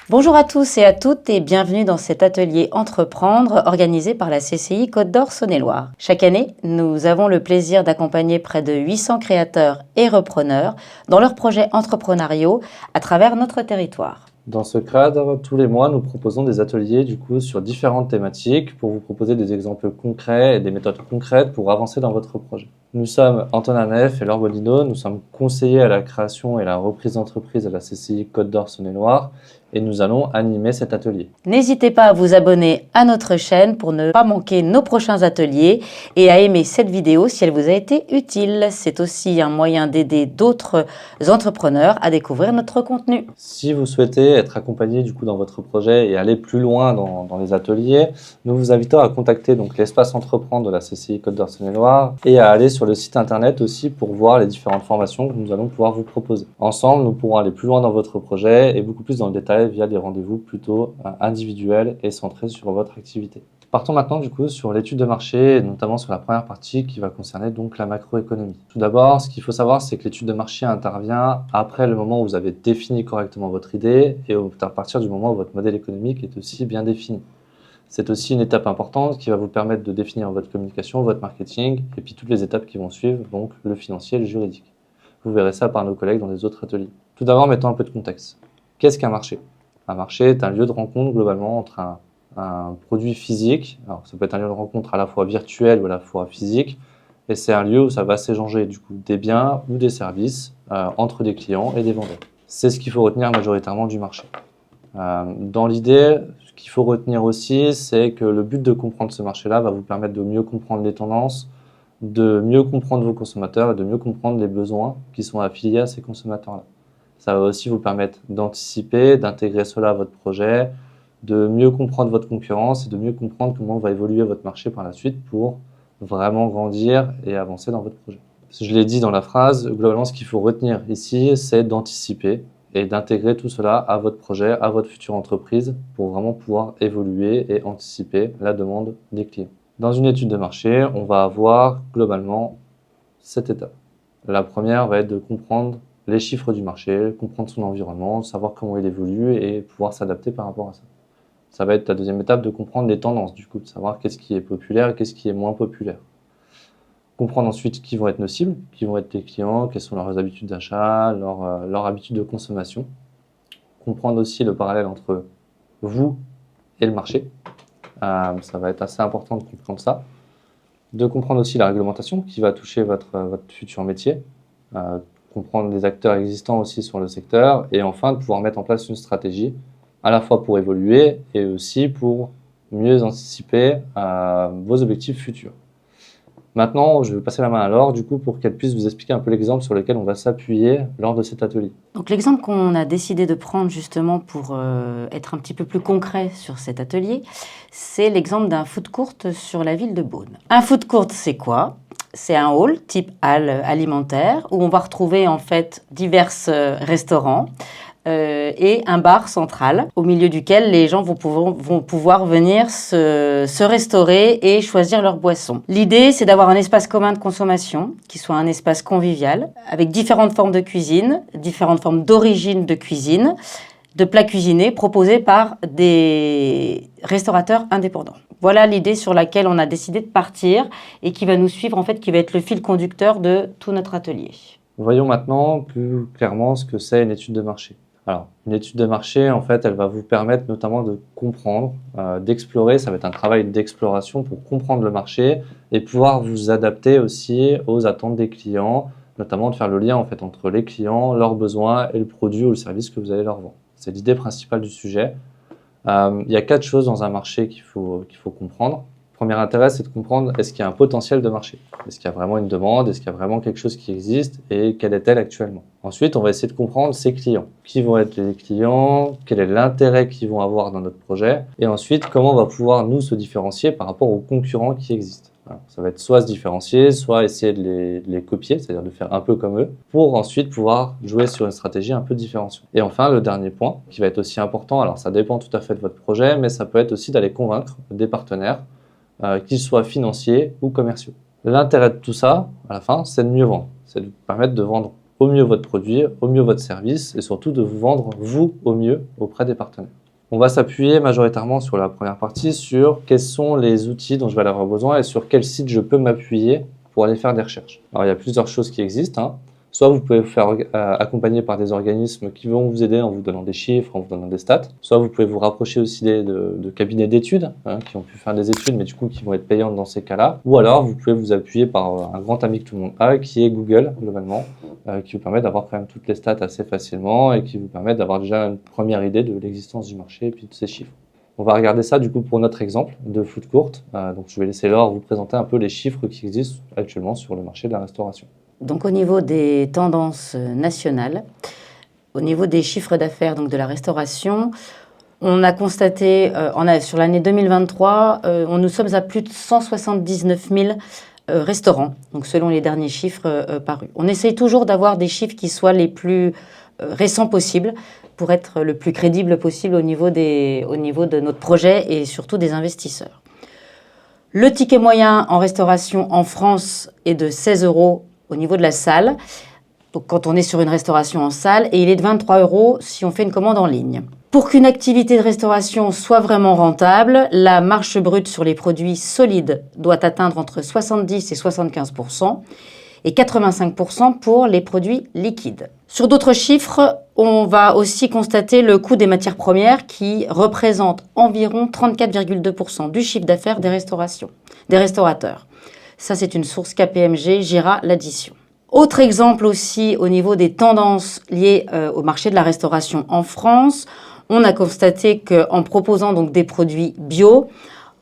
Bonjour à tous et à toutes et bienvenue dans cet atelier Entreprendre organisé par la CCI Côte d'Or Saône-et-Loire. Chaque année, nous avons le plaisir d'accompagner près de 800 créateurs et repreneurs dans leurs projets entrepreneuriaux à travers notre territoire. Dans ce cadre, tous les mois, nous proposons des ateliers sur différentes thématiques pour vous proposer des exemples concrets et des méthodes concrètes pour avancer dans votre projet. Nous sommes Antonin Nef et Laure Bolino, nous sommes conseillers à la création et la reprise d'entreprise à la CCI Côte d'Or Saône-et-Loire et nous allons animer cet atelier. N'hésitez pas à vous abonner à notre chaîne pour ne pas manquer nos prochains ateliers et à aimer cette vidéo si elle vous a été utile. C'est aussi un moyen d'aider d'autres entrepreneurs à découvrir notre contenu. Si vous souhaitez être accompagné dans votre projet et aller plus loin dans les ateliers, nous vous invitons à contacter l'espace Entreprendre de la CCI Côte d'Or Saône-et-Loire et à aller sur le site internet aussi pour voir les différentes formations que nous allons pouvoir vous proposer. Ensemble, nous pourrons aller plus loin dans votre projet et beaucoup plus dans le détail via des rendez-vous plutôt individuels et centrés sur votre activité. Partons maintenant sur l'étude de marché, notamment sur la première partie qui va concerner la macroéconomie. Tout d'abord, ce qu'il faut savoir, c'est que l'étude de marché intervient après le moment où vous avez défini correctement votre idée et à partir du moment où votre modèle économique est aussi bien défini. C'est aussi une étape importante qui va vous permettre de définir votre communication, votre marketing et puis toutes les étapes qui vont suivre, donc le financier et le juridique. Vous verrez ça par nos collègues dans les autres ateliers. Tout d'abord, mettons un peu de contexte. Qu'est-ce qu'un marché? Un marché est un lieu de rencontre globalement entre un produit physique. Alors, ça peut être un lieu de rencontre à la fois virtuel ou à la fois physique. Et c'est un lieu où ça va s'échanger des biens ou des services entre des clients et des vendeurs. C'est ce qu'il faut retenir majoritairement du marché. Dans l'idée, ce qu'il faut retenir aussi, c'est que le but de comprendre ce marché-là va vous permettre de mieux comprendre les tendances, de mieux comprendre vos consommateurs et de mieux comprendre les besoins qui sont affiliés à ces consommateurs-là. Ça va aussi vous permettre d'anticiper, d'intégrer cela à votre projet, de mieux comprendre votre concurrence et de mieux comprendre comment va évoluer votre marché par la suite pour vraiment grandir et avancer dans votre projet. Je l'ai dit dans la phrase, globalement, ce qu'il faut retenir ici, c'est d'anticiper et d'intégrer tout cela à votre projet, à votre future entreprise pour vraiment pouvoir évoluer et anticiper la demande des clients. Dans une étude de marché, on va avoir globalement 7 étapes. La première va être de comprendre les chiffres du marché, comprendre son environnement, savoir comment il évolue et pouvoir s'adapter par rapport à ça. Ça va être la deuxième étape de comprendre les tendances, de savoir qu'est-ce qui est populaire et qu'est-ce qui est moins populaire. Comprendre ensuite qui vont être nos cibles, qui vont être les clients, quelles sont leurs habitudes d'achat, leurs habitudes de consommation. Comprendre aussi le parallèle entre vous et le marché. Ça va être assez important de comprendre ça. De comprendre aussi la réglementation qui va toucher votre futur métier. Comprendre les acteurs existants aussi sur le secteur et enfin de pouvoir mettre en place une stratégie à la fois pour évoluer et aussi pour mieux anticiper vos objectifs futurs. Maintenant, je vais passer la main à Laure pour qu'elle puisse vous expliquer un peu l'exemple sur lequel on va s'appuyer lors de cet atelier. Donc l'exemple qu'on a décidé de prendre justement pour être un petit peu plus concret sur cet atelier, c'est l'exemple d'un food court sur la ville de Beaune. Un food court, c'est quoi? C'est un hall type hall alimentaire où on va retrouver en fait divers restaurants et un bar central au milieu duquel les gens vont pouvoir venir se restaurer et choisir leur boisson. L'idée, c'est d'avoir un espace commun de consommation qui soit un espace convivial avec différentes formes de cuisine, différentes formes d'origine de cuisine, de plats cuisinés proposés par des restaurateurs indépendants. Voilà l'idée sur laquelle on a décidé de partir et qui va nous suivre, en fait, qui va être le fil conducteur de tout notre atelier. Voyons maintenant plus clairement ce que c'est une étude de marché. Alors, une étude de marché, en fait, elle va vous permettre notamment de comprendre, d'explorer. Ça va être un travail d'exploration pour comprendre le marché et pouvoir vous adapter aussi aux attentes des clients, notamment de faire le lien en fait entre les clients, leurs besoins et le produit ou le service que vous allez leur vendre. C'est l'idée principale du sujet. Il y a 4 choses dans un marché qu'il faut comprendre. Le premier intérêt, c'est de comprendre est-ce qu'il y a un potentiel de marché? Est-ce qu'il y a vraiment une demande? Est-ce qu'il y a vraiment quelque chose qui existe? Et quelle est-elle actuellement? Ensuite, on va essayer de comprendre ses clients. Qui vont être les clients? Quel est l'intérêt qu'ils vont avoir dans notre projet? Et ensuite, comment on va pouvoir nous se différencier par rapport aux concurrents qui existent? Alors, ça va être soit se différencier, soit essayer de les copier, c'est-à-dire de faire un peu comme eux, pour ensuite pouvoir jouer sur une stratégie un peu différenciée. Et enfin, le dernier point, qui va être aussi important, alors ça dépend tout à fait de votre projet, mais ça peut être aussi d'aller convaincre des partenaires qu'ils soient financiers ou commerciaux. L'intérêt de tout ça, à la fin, c'est de mieux vendre. C'est de vous permettre de vendre au mieux votre produit, au mieux votre service et surtout de vous vendre vous au mieux auprès des partenaires. On va s'appuyer majoritairement sur la première partie sur quels sont les outils dont je vais avoir besoin et sur quel site je peux m'appuyer pour aller faire des recherches. Alors il y a plusieurs choses qui existent, hein. Soit vous pouvez vous faire accompagner par des organismes qui vont vous aider en vous donnant des chiffres, en vous donnant des stats. Soit vous pouvez vous rapprocher aussi de cabinets d'études, hein, qui ont pu faire des études, mais du coup qui vont être payantes dans ces cas-là. Ou alors vous pouvez vous appuyer par un grand ami que tout le monde a, qui est Google, globalement, qui vous permet d'avoir quand même toutes les stats assez facilement et qui vous permet d'avoir déjà une première idée de l'existence du marché et puis de ces chiffres. On va regarder ça du coup pour notre exemple de food court. Donc je vais laisser Laure vous présenter un peu les chiffres qui existent actuellement sur le marché de la restauration. Donc au niveau des tendances nationales, au niveau des chiffres d'affaires donc de la restauration, on a constaté sur l'année 2023, nous sommes à plus de 179 000 restaurants, donc selon les derniers chiffres parus. On essaye toujours d'avoir des chiffres qui soient les plus récents possibles pour être le plus crédible possible au niveau de notre projet et surtout des investisseurs. Le ticket moyen en restauration en France est de 16 € au niveau de la salle, donc quand on est sur une restauration en salle, et il est de 23 € si on fait une commande en ligne. Pour qu'une activité de restauration soit vraiment rentable, la marge brute sur les produits solides doit atteindre entre 70 et 75% et 85% pour les produits liquides. Sur d'autres chiffres, on va aussi constater le coût des matières premières qui représente environ 34,2% du chiffre d'affaires des restaurateurs. Ça, c'est une source KPMG, Gira l'addition. Autre exemple aussi au niveau des tendances liées au marché de la restauration en France, on a constaté qu'en proposant donc des produits bio,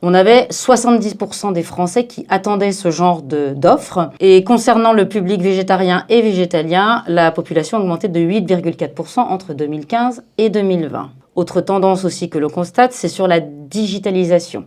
on avait 70% des Français qui attendaient ce genre d'offres. Et concernant le public végétarien et végétalien, la population a augmenté de 8,4% entre 2015 et 2020. Autre tendance aussi que l'on constate, c'est sur la digitalisation.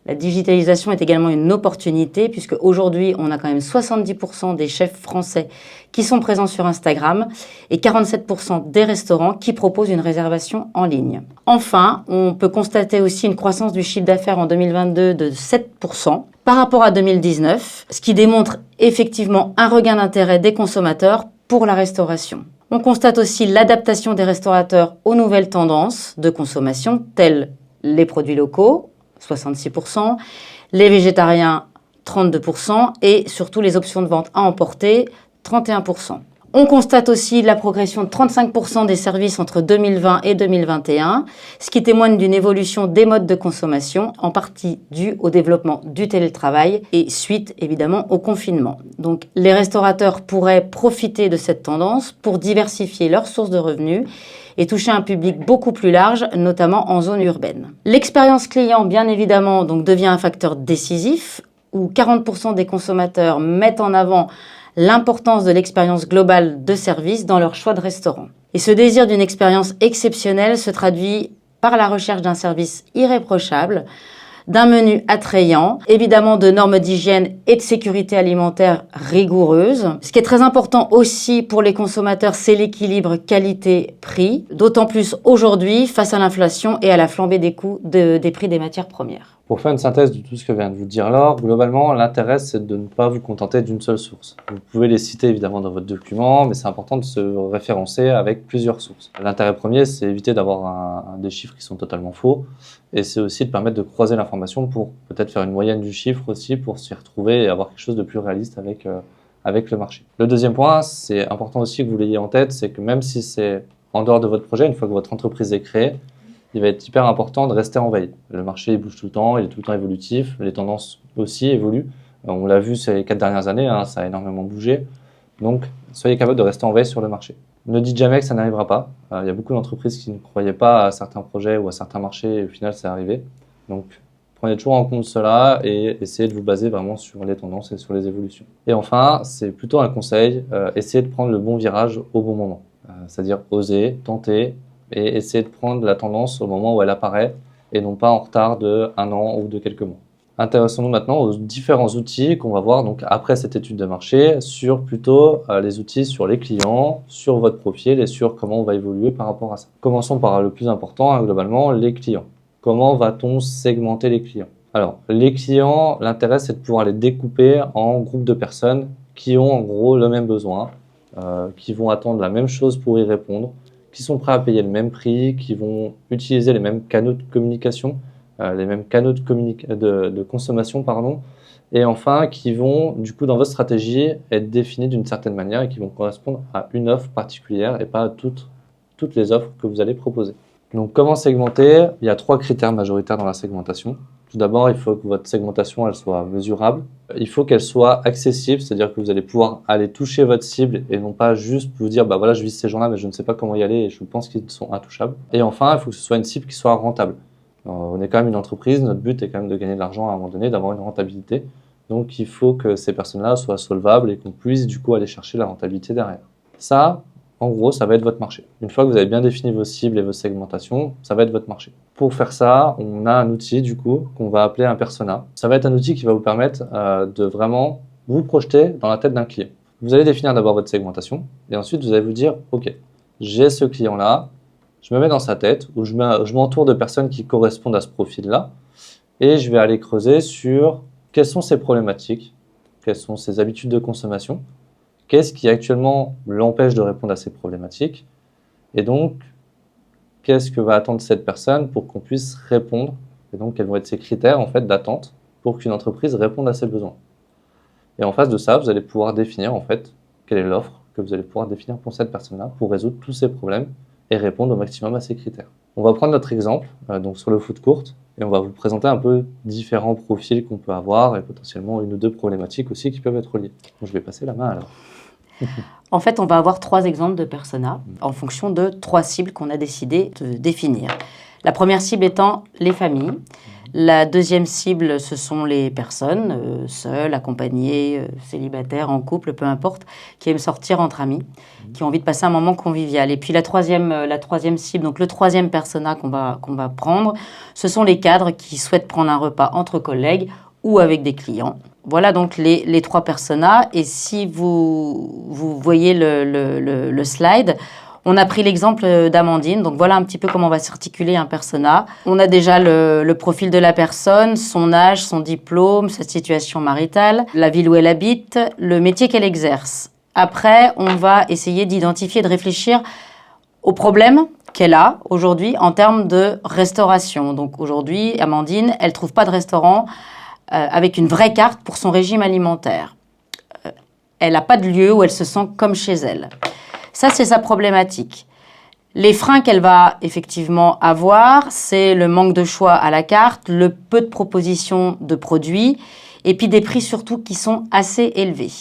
La digitalisation est également une opportunité puisque aujourd'hui, on a quand même 70% des chefs français qui sont présents sur Instagram et 47% des restaurants qui proposent une réservation en ligne. Enfin, on peut constater aussi une croissance du chiffre d'affaires en 2022 de 7% par rapport à 2019, ce qui démontre effectivement un regain d'intérêt des consommateurs pour la restauration. On constate aussi l'adaptation des restaurateurs aux nouvelles tendances de consommation telles les produits locaux, 66%, les végétariens 32% et surtout les options de vente à emporter 31%. On constate aussi la progression de 35% des services entre 2020 et 2021, ce qui témoigne d'une évolution des modes de consommation, en partie due au développement du télétravail et suite évidemment au confinement. Donc les restaurateurs pourraient profiter de cette tendance pour diversifier leurs sources de revenus et toucher un public beaucoup plus large, notamment en zone urbaine. L'expérience client, bien évidemment, donc, devient un facteur décisif, où 40% des consommateurs mettent en avant l'importance de l'expérience globale de service dans leur choix de restaurant. Et ce désir d'une expérience exceptionnelle se traduit par la recherche d'un service irréprochable, d'un menu attrayant, évidemment de normes d'hygiène et de sécurité alimentaire rigoureuses. Ce qui est très important aussi pour les consommateurs, c'est l'équilibre qualité-prix, d'autant plus aujourd'hui face à l'inflation et à la flambée des coûts des prix des matières premières. Pour faire une synthèse de tout ce que vient de vous dire Laure, globalement, l'intérêt, c'est de ne pas vous contenter d'une seule source. Vous pouvez les citer évidemment dans votre document, mais c'est important de se référencer avec plusieurs sources. L'intérêt premier, c'est éviter d'avoir des chiffres qui sont totalement faux, et c'est aussi de permettre de croiser l'information pour peut-être faire une moyenne du chiffre aussi, pour s'y retrouver et avoir quelque chose de plus réaliste avec le marché. Le deuxième point, c'est important aussi que vous l'ayez en tête, c'est que même si c'est en dehors de votre projet, une fois que votre entreprise est créée, il va être hyper important de rester en veille. Le marché il bouge tout le temps, il est tout le temps évolutif, les tendances aussi évoluent. On l'a vu ces 4 dernières années, ça a énormément bougé. Donc, soyez capable de rester en veille sur le marché. Ne dites jamais que ça n'arrivera pas. Il y a beaucoup d'entreprises qui ne croyaient pas à certains projets ou à certains marchés et au final, c'est arrivé. Donc, prenez toujours en compte cela et essayez de vous baser vraiment sur les tendances et sur les évolutions. Et enfin, c'est plutôt un conseil, essayez de prendre le bon virage au bon moment. C'est-à-dire oser, tenter, et essayer de prendre la tendance au moment où elle apparaît et non pas en retard de 1 an ou de quelques mois. Intéressons-nous maintenant aux différents outils qu'on va voir donc après cette étude de marché sur plutôt les outils sur les clients, sur votre profil et sur comment on va évoluer par rapport à ça. Commençons par le plus important, globalement, les clients. Comment va-t-on segmenter les clients? Alors, les clients, l'intérêt c'est de pouvoir les découper en groupes de personnes qui ont en gros le même besoin qui vont attendre la même chose pour y répondre, qui sont prêts à payer le même prix, qui vont utiliser les mêmes canaux de communication, les mêmes canaux de consommation, pardon, et enfin qui vont, du coup, dans votre stratégie, être définis d'une certaine manière et qui vont correspondre à une offre particulière et pas à toutes les offres que vous allez proposer. Donc, comment segmenter? Il y a 3 critères majoritaires dans la segmentation. Tout d'abord, il faut que votre segmentation elle soit mesurable. Il faut qu'elle soit accessible, c'est-à-dire que vous allez pouvoir aller toucher votre cible et non pas juste vous dire bah voilà, je vise ces gens-là, mais je ne sais pas comment y aller et je pense qu'ils sont intouchables. Et enfin, il faut que ce soit une cible qui soit rentable. Alors, on est quand même une entreprise, notre but est quand même de gagner de l'argent à un moment donné, d'avoir une rentabilité. Donc, il faut que ces personnes-là soient solvables et qu'on puisse du coup aller chercher la rentabilité derrière. Ça, en gros, ça va être votre marché. Une fois que vous avez bien défini vos cibles et vos segmentations, ça va être votre marché. Pour faire ça, on a un outil du coup qu'on va appeler un persona. Ça va être un outil qui va vous permettre de vraiment vous projeter dans la tête d'un client. Vous allez définir d'abord votre segmentation et ensuite vous allez vous dire ok, j'ai ce client-là, je me mets dans sa tête ou je m'entoure de personnes qui correspondent à ce profil-là et je vais aller creuser sur quelles sont ses problématiques, quelles sont ses habitudes de consommation. Qu'est-ce qui actuellement l'empêche de répondre à ces problématiques? Et donc, qu'est-ce que va attendre cette personne pour qu'on puisse répondre? Et donc, quels vont être ses critères en fait d'attente pour qu'une entreprise réponde à ses besoins? Et en face de ça, vous allez pouvoir définir en fait quelle est l'offre que vous allez pouvoir définir pour cette personne-là pour résoudre tous ces problèmes et répondre au maximum à ces critères. On va prendre notre exemple donc sur le food court et on va vous présenter un peu différents profils qu'on peut avoir et potentiellement 1 ou 2 problématiques aussi qui peuvent être liées. Donc, je vais passer la main alors. En fait, on va avoir 3 exemples de personas en fonction de 3 cibles qu'on a décidé de définir. La première cible étant les familles. La deuxième cible, ce sont les personnes seules, accompagnées, célibataires, en couple, peu importe, qui aiment sortir entre amis, qui ont envie de passer un moment convivial. Et puis la troisième cible, donc le troisième persona qu'on va prendre, ce sont les cadres qui souhaitent prendre un repas entre collègues ou avec des clients. Voilà donc les 3 personas. Et si vous voyez le slide, on a pris l'exemple d'Amandine. Donc voilà un petit peu comment on va s'articuler un persona. On a déjà le profil de la personne, son âge, son diplôme, sa situation maritale, la ville où elle habite, le métier qu'elle exerce. Après, on va essayer d'identifier, de réfléchir aux problèmes qu'elle a aujourd'hui en termes de restauration. Donc aujourd'hui, Amandine, elle ne trouve pas de restaurant avec une vraie carte pour son régime alimentaire. Elle n'a pas de lieu où elle se sent comme chez elle. Ça, c'est sa problématique. Les freins qu'elle va effectivement avoir, c'est le manque de choix à la carte, le peu de propositions de produits, et puis des prix surtout qui sont assez élevés.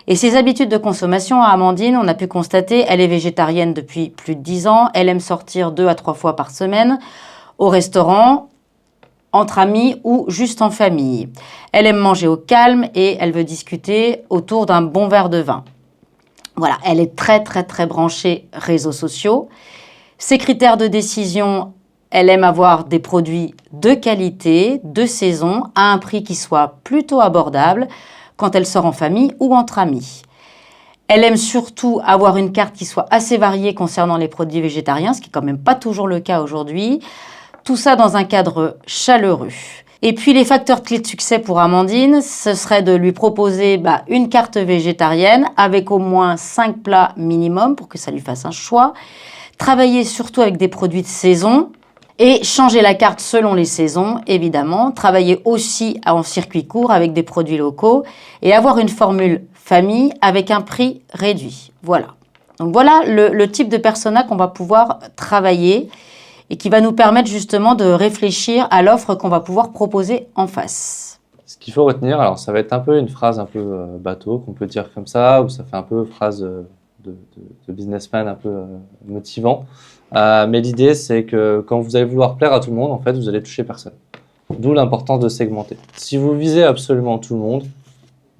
Et ses habitudes de consommation à Amandine, on a pu constater, elle est végétarienne depuis plus de 10 ans, elle aime sortir 2 à 3 fois par semaine au restaurant, entre amis ou juste en famille. Elle aime manger au calme et elle veut discuter autour d'un bon verre de vin. Voilà, elle est très, très, très branchée réseaux sociaux. Ses critères de décision, elle aime avoir des produits de qualité, de saison, à un prix qui soit plutôt abordable quand elle sort en famille ou entre amis. Elle aime surtout avoir une carte qui soit assez variée concernant les produits végétariens, ce qui n'est quand même pas toujours le cas aujourd'hui. Tout ça dans un cadre chaleureux. Et puis les facteurs clés de succès pour Amandine, ce serait de lui proposer une carte végétarienne avec au moins 5 plats minimum pour que ça lui fasse un choix. Travailler surtout avec des produits de saison et changer la carte selon les saisons, évidemment. Travailler aussi en circuit court avec des produits locaux et avoir une formule famille avec un prix réduit. Voilà. Donc voilà le type de persona qu'on va pouvoir travailler et qui va nous permettre justement de réfléchir à l'offre qu'on va pouvoir proposer en face. Ce qu'il faut retenir, alors ça va être un peu une phrase un peu bateau qu'on peut dire comme ça, ou ça fait un peu phrase de businessman un peu motivant. Mais l'idée, c'est que quand vous allez vouloir plaire à tout le monde, en fait, vous allez toucher personne. D'où l'importance de segmenter. Si vous visez absolument tout le monde,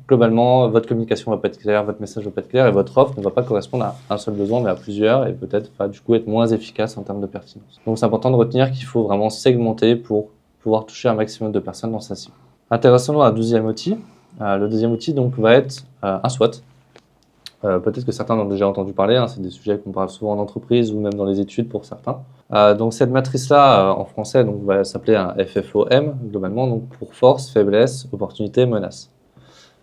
globalement, votre communication ne va pas être claire, votre message ne va pas être clair et votre offre ne va pas correspondre à un seul besoin, mais à plusieurs et peut-être du coup être moins efficace en termes de pertinence. Donc c'est important de retenir qu'il faut vraiment segmenter pour pouvoir toucher un maximum de personnes dans sa cible. Intéressons-nous à un 12e outil. Le 2e outil donc, va être un SWOT. Peut-être que certains en ont déjà entendu parler, c'est des sujets qu'on parle souvent en entreprise ou même dans les études pour certains. Donc cette matrice-là, en français, donc, va s'appeler un FFOM, globalement, donc pour force, faiblesse, opportunité, menace.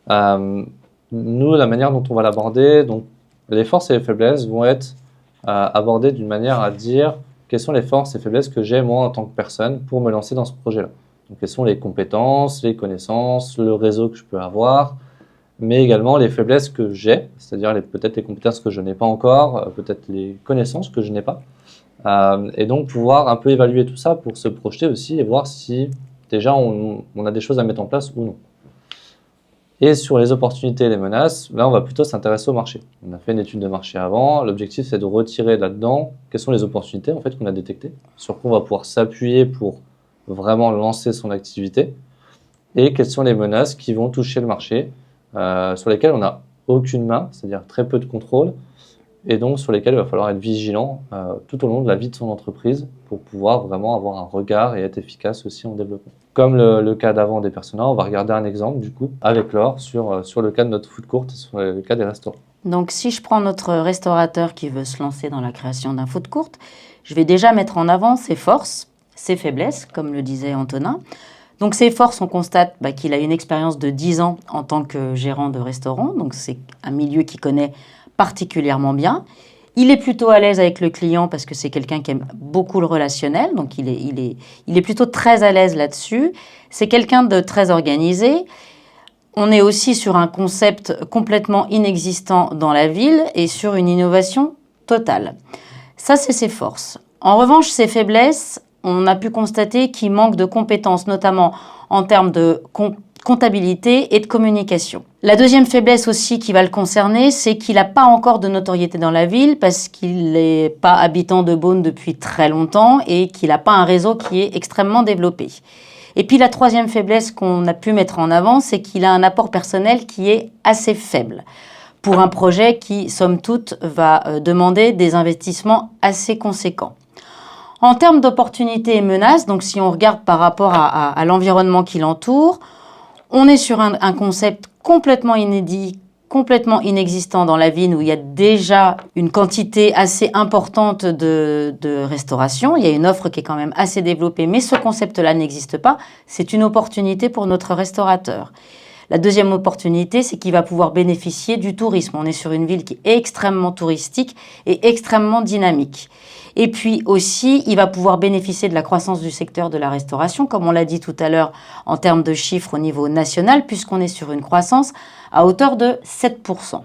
Nous, la manière dont on va l'aborder, donc les forces et les faiblesses vont être abordées d'une manière à dire quelles sont les forces et faiblesses que j'ai moi en tant que personne pour me lancer dans ce projet-là. Donc, quelles sont les compétences, les connaissances, le réseau que je peux avoir, mais également les faiblesses que j'ai, c'est-à-dire peut-être les compétences que je n'ai pas encore, peut-être les connaissances que je n'ai pas. Et donc pouvoir un peu évaluer tout ça pour se projeter aussi et voir si déjà on a des choses à mettre en place ou non. Et sur les opportunités et les menaces, là on va plutôt s'intéresser au marché. On a fait une étude de marché avant, l'objectif c'est de retirer là-dedans quelles sont les opportunités en fait qu'on a détectées, sur quoi on va pouvoir s'appuyer pour vraiment lancer son activité, et quelles sont les menaces qui vont toucher le marché, sur lesquelles on n'a aucune main, c'est-à-dire très peu de contrôle, et donc sur lesquels il va falloir être vigilant tout au long de la vie de son entreprise pour pouvoir vraiment avoir un regard et être efficace aussi en développement. Comme le cas d'avant des personas, on va regarder un exemple du coup avec Laure sur le cas de notre food court et sur le cas des restaurants. Donc si je prends notre restaurateur qui veut se lancer dans la création d'un food court, je vais déjà mettre en avant ses forces, ses faiblesses, comme le disait Antonin. Donc ses forces, on constate qu'il a une expérience de 10 ans en tant que gérant de restaurant, donc c'est un milieu qu'il connaît particulièrement bien. Il est plutôt à l'aise avec le client parce que c'est quelqu'un qui aime beaucoup le relationnel, donc il est plutôt très à l'aise là-dessus. C'est quelqu'un de très organisé. On est aussi sur un concept complètement inexistant dans la ville et sur une innovation totale. Ça, c'est ses forces. En revanche, ses faiblesses, on a pu constater qu'il manque de compétences, notamment en termes de comptabilité et de communication. La deuxième faiblesse aussi qui va le concerner, c'est qu'il n'a pas encore de notoriété dans la ville parce qu'il n'est pas habitant de Beaune depuis très longtemps et qu'il n'a pas un réseau qui est extrêmement développé. Et puis la troisième faiblesse qu'on a pu mettre en avant, c'est qu'il a un apport personnel qui est assez faible pour un projet qui, somme toute, va demander des investissements assez conséquents. En termes d'opportunités et menaces, donc si on regarde par rapport à l'environnement qui l'entoure, on est sur un concept complètement inédit, complètement inexistant dans la ville où il y a déjà une quantité assez importante de restauration. Il y a une offre qui est quand même assez développée, mais ce concept-là n'existe pas. C'est une opportunité pour notre restaurateur. La deuxième opportunité, c'est qu'il va pouvoir bénéficier du tourisme. On est sur une ville qui est extrêmement touristique et extrêmement dynamique. Et puis aussi, il va pouvoir bénéficier de la croissance du secteur de la restauration, comme on l'a dit tout à l'heure, en termes de chiffres au niveau national, puisqu'on est sur une croissance à hauteur de 7%.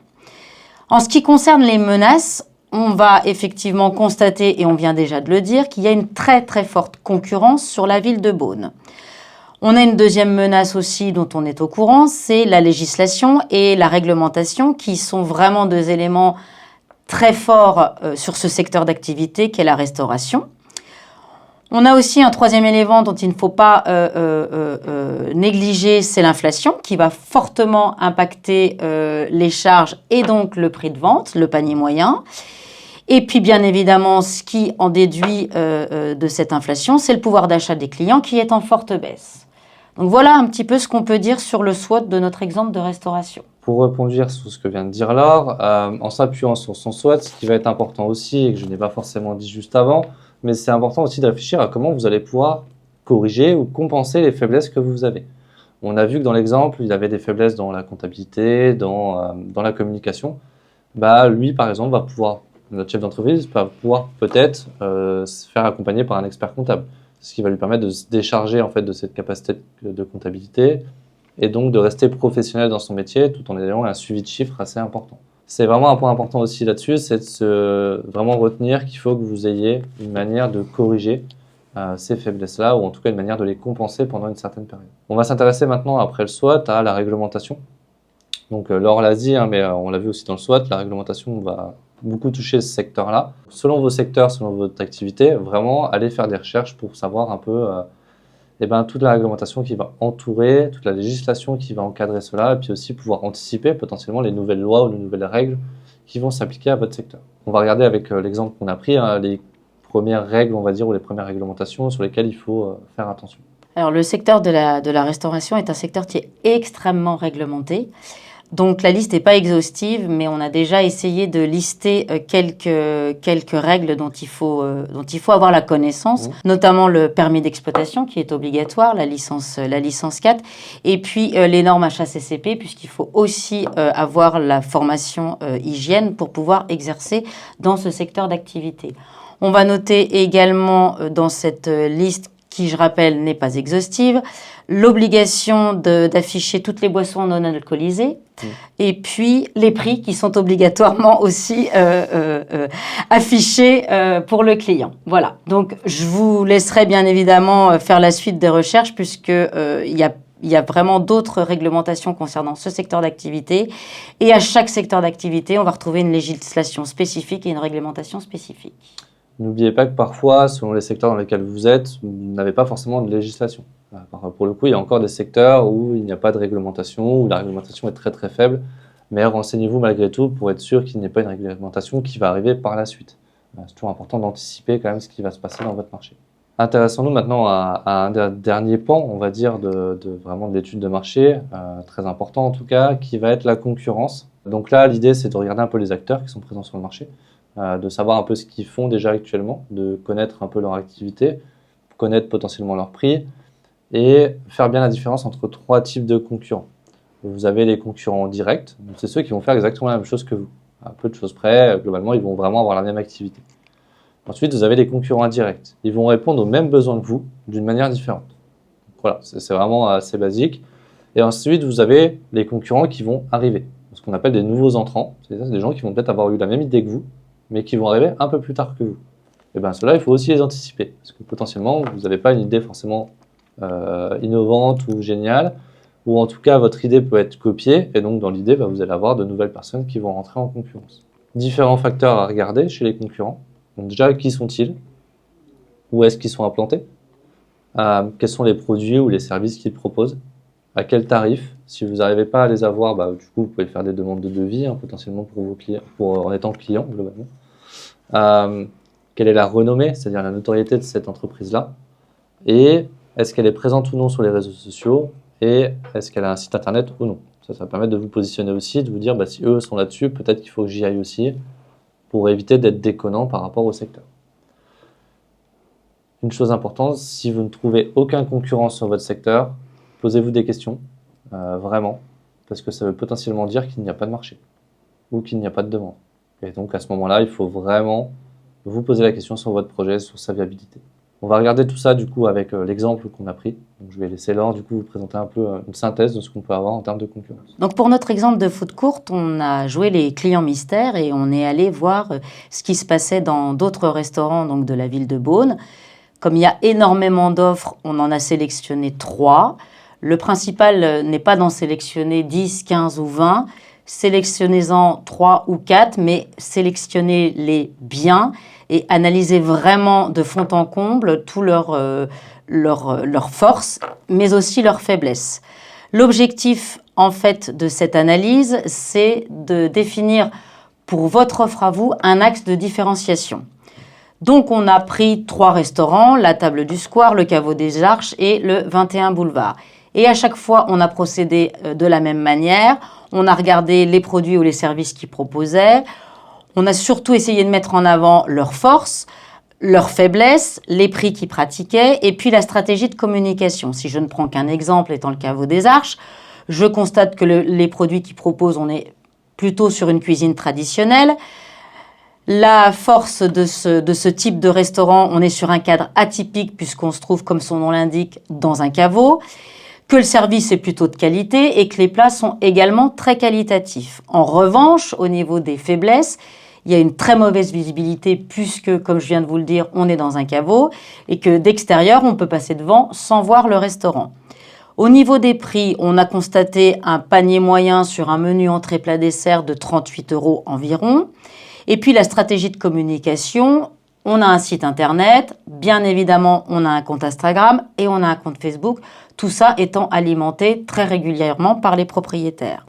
En ce qui concerne les menaces, on va effectivement constater, et on vient déjà de le dire, qu'il y a une très très forte concurrence sur la ville de Beaune. On a une deuxième menace aussi dont on est au courant, c'est la législation et la réglementation qui sont vraiment deux éléments très forts sur ce secteur d'activité qu'est la restauration. On a aussi un troisième élément dont il ne faut pas négliger, c'est l'inflation qui va fortement impacter les charges et donc le prix de vente, le panier moyen. Et puis bien évidemment, ce qui en déduit de cette inflation, c'est le pouvoir d'achat des clients qui est en forte baisse. Donc voilà un petit peu ce qu'on peut dire sur le SWOT de notre exemple de restauration. Pour rebondir sur ce que vient de dire Laure, en s'appuyant sur son SWOT, ce qui va être important aussi, et que je n'ai pas forcément dit juste avant, mais c'est important aussi de réfléchir à comment vous allez pouvoir corriger ou compenser les faiblesses que vous avez. On a vu que dans l'exemple, il avait des faiblesses dans la comptabilité, dans la communication. Lui, par exemple, notre chef d'entreprise va pouvoir peut-être se faire accompagner par un expert comptable, ce qui va lui permettre de se décharger en fait de cette capacité de comptabilité et donc de rester professionnel dans son métier tout en ayant un suivi de chiffres assez important. C'est vraiment un point important aussi là-dessus, c'est de vraiment retenir qu'il faut que vous ayez une manière de corriger ces faiblesses-là, ou en tout cas une manière de les compenser pendant une certaine période. On va s'intéresser maintenant, après le SWOT, à la réglementation. Donc Laure l'a dit, mais on l'a vu aussi dans le SWOT, la réglementation va beaucoup toucher ce secteur-là. Selon vos secteurs, selon votre activité, vraiment aller faire des recherches pour savoir un peu toute la réglementation qui va entourer, toute la législation qui va encadrer cela, et puis aussi pouvoir anticiper potentiellement les nouvelles lois ou les nouvelles règles qui vont s'appliquer à votre secteur. On va regarder avec l'exemple qu'on a pris, les premières règles, on va dire, ou les premières réglementations sur lesquelles il faut faire attention. Alors le secteur de la restauration est un secteur qui est extrêmement réglementé. Donc la liste n'est pas exhaustive, mais on a déjà essayé de lister quelques règles dont il faut avoir la connaissance, notamment le permis d'exploitation qui est obligatoire, la licence 4, et puis les normes HACCP, puisqu'il faut aussi avoir la formation hygiène pour pouvoir exercer dans ce secteur d'activité. On va noter également dans cette liste, qui, je rappelle, n'est pas exhaustive, l'obligation d'afficher toutes les boissons non alcoolisées, et puis les prix qui sont obligatoirement aussi affichés pour le client. Voilà, donc je vous laisserai bien évidemment faire la suite des recherches, puisqu'il y a vraiment d'autres réglementations concernant ce secteur d'activité, et à chaque secteur d'activité, on va retrouver une législation spécifique et une réglementation spécifique. N'oubliez pas que parfois, selon les secteurs dans lesquels vous êtes, vous n'avez pas forcément de législation. Pour le coup, il y a encore des secteurs où il n'y a pas de réglementation, où la réglementation est très très faible, mais renseignez-vous malgré tout pour être sûr qu'il n'y ait pas une réglementation qui va arriver par la suite. C'est toujours important d'anticiper quand même ce qui va se passer dans votre marché. Intéressons-nous maintenant à un dernier pan, on va dire, vraiment de l'étude de marché, très important en tout cas, qui va être la concurrence. Donc là, l'idée, c'est de regarder un peu les acteurs qui sont présents sur le marché, de savoir un peu ce qu'ils font déjà actuellement, de connaître un peu leur activité, connaître potentiellement leur prix et faire bien la différence entre 3 types de concurrents. Vous avez les concurrents directs, c'est ceux qui vont faire exactement la même chose que vous. À peu de choses près, globalement, ils vont vraiment avoir la même activité. Ensuite, vous avez les concurrents indirects. Ils vont répondre aux mêmes besoins que vous, d'une manière différente. Donc voilà, c'est vraiment assez basique. Et ensuite, vous avez les concurrents qui vont arriver, ce qu'on appelle des nouveaux entrants. C'est des gens qui vont peut-être avoir eu la même idée que vous, mais qui vont arriver un peu plus tard que vous. Et bien ceux-là, il faut aussi les anticiper, parce que potentiellement, vous n'avez pas une idée forcément innovante ou géniale, ou en tout cas, votre idée peut être copiée, et donc dans l'idée, vous allez avoir de nouvelles personnes qui vont rentrer en concurrence. Différents facteurs à regarder chez les concurrents. Donc déjà, qui sont-ils? Où est-ce qu'ils sont implantés? Quels sont les produits ou les services qu'ils proposent? À quel tarif? Si vous n'arrivez pas à les avoir, du coup, vous pouvez faire des demandes de devis, potentiellement pour vos clients, en étant client, globalement. Quelle est la renommée, c'est-à-dire la notoriété de cette entreprise-là? Et est-ce qu'elle est présente ou non sur les réseaux sociaux? Et est-ce qu'elle a un site internet ou non? Ça va permettre de vous positionner aussi, de vous dire, si eux sont là-dessus, peut-être qu'il faut que j'y aille aussi, pour éviter d'être déconnant par rapport au secteur. Une chose importante, si vous ne trouvez aucun concurrent sur votre secteur, posez-vous des questions, vraiment, parce que ça veut potentiellement dire qu'il n'y a pas de marché ou qu'il n'y a pas de demande. Et donc à ce moment-là, il faut vraiment vous poser la question sur votre projet, sur sa viabilité. On va regarder tout ça du coup avec l'exemple qu'on a pris. Donc, je vais laisser Laure du coup vous présenter un peu une synthèse de ce qu'on peut avoir en termes de concurrence. Donc pour notre exemple de food court, on a joué les clients mystères et on est allé voir ce qui se passait dans d'autres restaurants donc de la ville de Beaune. Comme il y a énormément d'offres, on en a sélectionné 3. Le principal n'est pas d'en sélectionner 10, 15 ou 20. Sélectionnez-en 3 ou 4, mais sélectionnez-les bien et analysez vraiment de fond en comble tous leurs forces, mais aussi leurs faiblesses. L'objectif, en fait, de cette analyse, c'est de définir pour votre offre à vous un axe de différenciation. Donc, on a pris 3 restaurants, la Table du Square, le Caveau des Arches et le 21 Boulevard. Et à chaque fois, on a procédé de la même manière. On a regardé les produits ou les services qu'ils proposaient. On a surtout essayé de mettre en avant leurs forces, leurs faiblesses, les prix qu'ils pratiquaient et puis la stratégie de communication. Si je ne prends qu'un exemple étant le Caveau des Arches, je constate que les produits qu'ils proposent, on est plutôt sur une cuisine traditionnelle. La force de ce type de restaurant, on est sur un cadre atypique puisqu'on se trouve, comme son nom l'indique, dans un caveau, que le service est plutôt de qualité et que les plats sont également très qualitatifs. En revanche, au niveau des faiblesses, il y a une très mauvaise visibilité puisque, comme je viens de vous le dire, on est dans un caveau et que d'extérieur, on peut passer devant sans voir le restaurant. Au niveau des prix, on a constaté un panier moyen sur un menu entrée plat dessert de 38 € environ. Et puis la stratégie de communication, on a un site internet, bien évidemment on a un compte Instagram et on a un compte Facebook, tout ça étant alimenté très régulièrement par les propriétaires.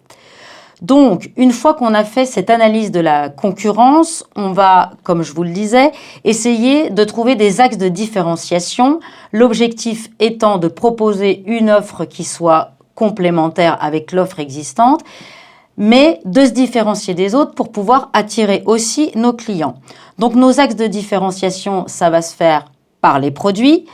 Donc, une fois qu'on a fait cette analyse de la concurrence, on va, comme je vous le disais, essayer de trouver des axes de différenciation, l'objectif étant de proposer une offre qui soit complémentaire avec l'offre existante, mais de se différencier des autres pour pouvoir attirer aussi nos clients. Donc nos axes de différenciation, ça va se faire par les produits,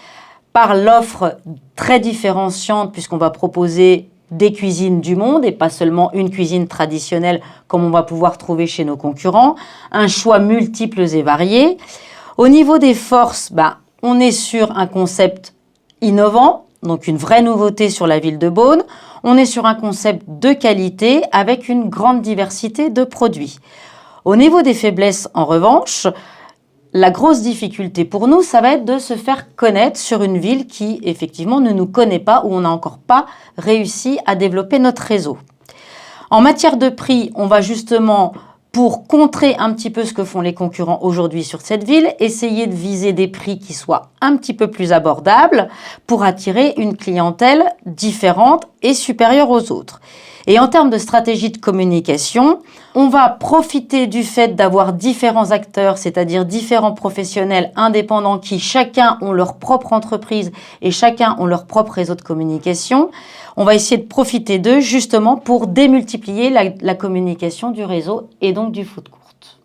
par l'offre très différenciante puisqu'on va proposer des cuisines du monde et pas seulement une cuisine traditionnelle comme on va pouvoir trouver chez nos concurrents, un choix multiples et variés. Au niveau des forces, on est sur un concept innovant, donc une vraie nouveauté sur la ville de Beaune. On est sur un concept de qualité avec une grande diversité de produits. Au niveau des faiblesses, en revanche, la grosse difficulté pour nous, ça va être de se faire connaître sur une ville qui, effectivement, ne nous connaît pas ou on n'a encore pas réussi à développer notre réseau. En matière de prix, on va justement, pour contrer un petit peu ce que font les concurrents aujourd'hui sur cette ville, essayer de viser des prix qui soient un petit peu plus abordables pour attirer une clientèle différente et supérieure aux autres. Et en termes de stratégie de communication, on va profiter du fait d'avoir différents acteurs, c'est-à-dire différents professionnels indépendants qui chacun ont leur propre entreprise et chacun ont leur propre réseau de communication. On va essayer de profiter d'eux justement pour démultiplier la communication du réseau et donc du food court.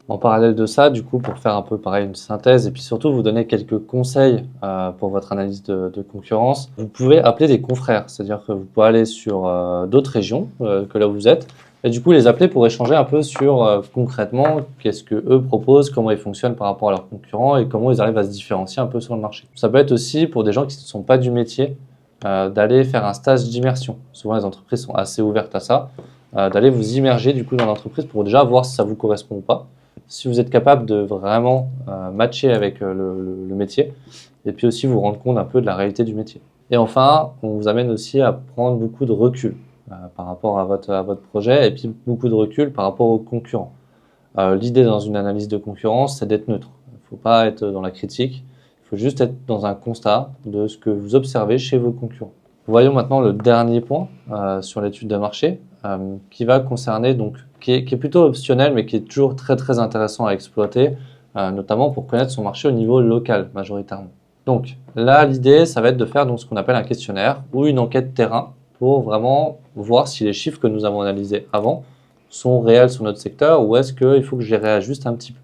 En parallèle de ça, du coup, pour faire un peu pareil une synthèse et puis surtout vous donner quelques conseils pour votre analyse de concurrence, vous pouvez appeler des confrères, c'est-à-dire que vous pouvez aller sur d'autres régions que là où vous êtes et du coup les appeler pour échanger un peu sur concrètement qu'est-ce que eux proposent, comment ils fonctionnent par rapport à leurs concurrents et comment ils arrivent à se différencier un peu sur le marché. Ça peut être aussi pour des gens qui ne sont pas du métier d'aller faire un stage d'immersion. Souvent les entreprises sont assez ouvertes à ça, d'aller vous immerger du coup dans l'entreprise pour déjà voir si ça vous correspond ou pas. Si vous êtes capable de vraiment matcher avec le métier et puis aussi vous rendre compte un peu de la réalité du métier. Et enfin, on vous amène aussi à prendre beaucoup de recul par rapport à votre projet et puis beaucoup de recul par rapport aux concurrents. L'idée dans une analyse de concurrence, c'est d'être neutre. Il ne faut pas être dans la critique, il faut juste être dans un constat de ce que vous observez chez vos concurrents. Voyons maintenant le dernier point sur l'étude de marché qui va concerner donc qui est plutôt optionnel mais qui est toujours très très intéressant à exploiter notamment pour connaître son marché au niveau local majoritairement. Donc là l'idée ça va être de faire donc ce qu'on appelle un questionnaire ou une enquête terrain pour vraiment voir si les chiffres que nous avons analysés avant sont réels sur notre secteur ou est-ce qu'il faut que je les réajuste un petit peu.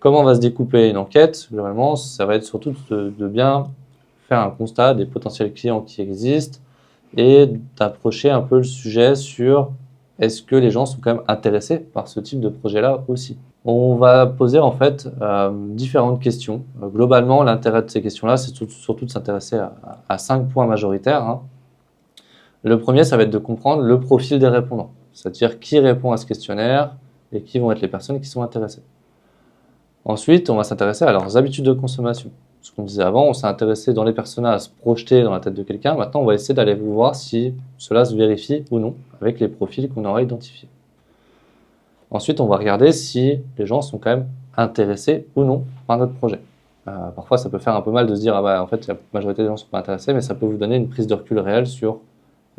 Comment va se découper une enquête? Globalement, ça va être surtout de bien faire un constat des potentiels clients qui existent et d'approcher un peu le sujet sur est-ce que les gens sont quand même intéressés par ce type de projet-là aussi. On va poser en fait différentes questions. Globalement, l'intérêt de ces questions-là, c'est surtout de s'intéresser à 5 points majoritaires. Le premier, ça va être de comprendre le profil des répondants, c'est-à-dire qui répond à ce questionnaire et qui vont être les personnes qui sont intéressées. Ensuite, on va s'intéresser à leurs habitudes de consommation. Ce qu'on disait avant, on s'est intéressé dans les personas à se projeter dans la tête de quelqu'un. Maintenant, on va essayer d'aller voir si cela se vérifie ou non avec les profils qu'on aura identifiés. Ensuite, on va regarder si les gens sont quand même intéressés ou non par notre projet. Parfois, ça peut faire un peu mal de se dire en fait, la majorité des gens ne sont pas intéressés, mais ça peut vous donner une prise de recul réelle sur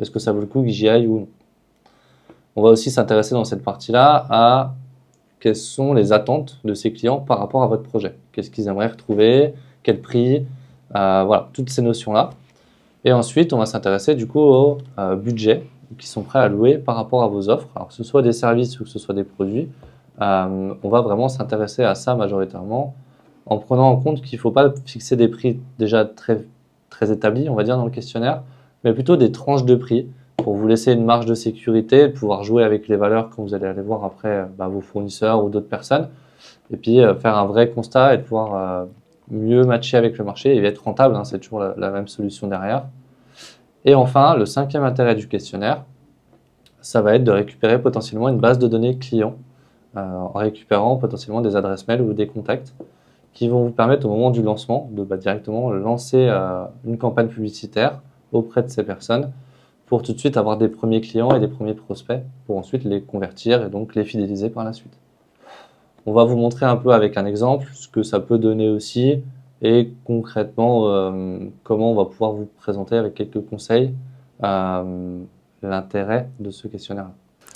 est-ce que ça vaut le coup que j'y aille ou non. On va aussi s'intéresser dans cette partie-là à quelles sont les attentes de ces clients par rapport à votre projet. Qu'est-ce qu'ils aimeraient retrouver, quel prix, voilà, toutes ces notions-là. Et ensuite, on va s'intéresser du coup au budget qui sont prêts à louer par rapport à vos offres. Alors que ce soit des services ou que ce soit des produits, on va vraiment s'intéresser à ça majoritairement en prenant en compte qu'il ne faut pas fixer des prix déjà très, très établis, on va dire, dans le questionnaire, mais plutôt des tranches de prix pour vous laisser une marge de sécurité, pouvoir jouer avec les valeurs quand vous allez aller voir après vos fournisseurs ou d'autres personnes, et puis faire un vrai constat et pouvoir mieux matcher avec le marché et être rentable, c'est toujours la même solution derrière. Et enfin, le 5e intérêt du questionnaire, ça va être de récupérer potentiellement une base de données clients en récupérant potentiellement des adresses mail ou des contacts qui vont vous permettre au moment du lancement de directement lancer une campagne publicitaire auprès de ces personnes pour tout de suite avoir des premiers clients et des premiers prospects pour ensuite les convertir et donc les fidéliser par la suite. On va vous montrer un peu avec un exemple ce que ça peut donner aussi et concrètement comment on va pouvoir vous présenter avec quelques conseils l'intérêt de ce questionnaire.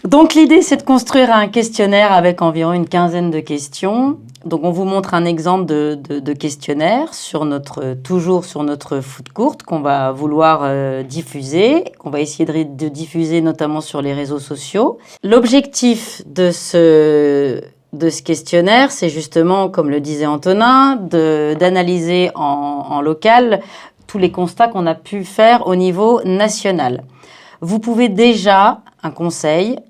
Donc l'idée, c'est de construire un questionnaire avec environ une quinzaine de questions. Donc on vous montre un exemple de questionnaire toujours sur notre foot courte qu'on va vouloir diffuser, qu'on va essayer de diffuser notamment sur les réseaux sociaux. L'objectif de ce questionnaire, c'est justement, comme le disait Antonin, d'analyser en local tous les constats qu'on a pu faire au niveau national. Vous pouvez déjà, un conseil,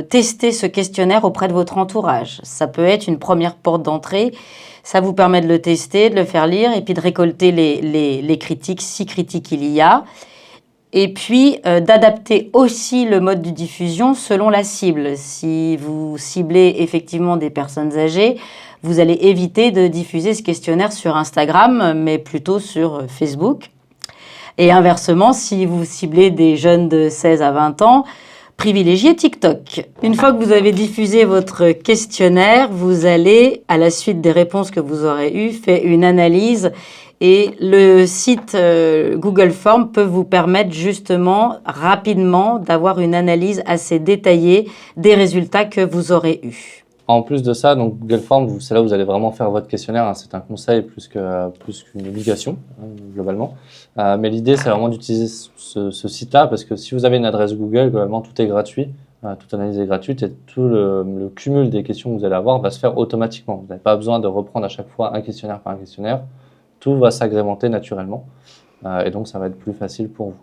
tester ce questionnaire auprès de votre entourage. Ça peut être une première porte d'entrée. Ça vous permet de le tester, de le faire lire et puis de récolter les critiques, si critiques il y a. Et puis d'adapter aussi le mode de diffusion selon la cible. Si vous ciblez effectivement des personnes âgées, vous allez éviter de diffuser ce questionnaire sur Instagram, mais plutôt sur Facebook. Et inversement, si vous ciblez des jeunes de 16 à 20 ans, privilégiez TikTok. Une fois que vous avez diffusé votre questionnaire, vous allez, à la suite des réponses que vous aurez eues, faire une analyse. Et le site Google Forms peut vous permettre justement rapidement d'avoir une analyse assez détaillée des résultats que vous aurez eus. En plus de ça, donc Google Forms, c'est là où vous allez vraiment faire votre questionnaire. Hein. C'est un conseil plus qu'une obligation, globalement. Mais l'idée, c'est vraiment d'utiliser ce site-là parce que si vous avez une adresse Google, globalement, tout est gratuit. Toute analyse est gratuite et tout le cumul des questions que vous allez avoir va se faire automatiquement. Vous n'avez pas besoin de reprendre à chaque fois un questionnaire par un questionnaire. Tout va s'agrémenter naturellement et donc ça va être plus facile pour vous.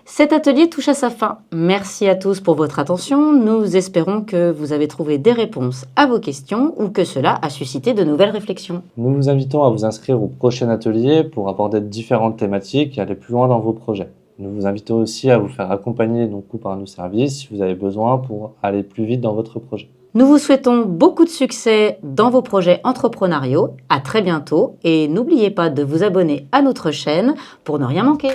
Cet atelier touche à sa fin. Merci à tous pour votre attention. Nous espérons que vous avez trouvé des réponses à vos questions ou que cela a suscité de nouvelles réflexions. Nous vous invitons à vous inscrire au prochain atelier pour aborder différentes thématiques et aller plus loin dans vos projets. Nous vous invitons aussi à vous faire accompagner par nos services si vous avez besoin pour aller plus vite dans votre projet. Nous vous souhaitons beaucoup de succès dans vos projets entrepreneuriaux. À très bientôt et n'oubliez pas de vous abonner à notre chaîne pour ne rien manquer.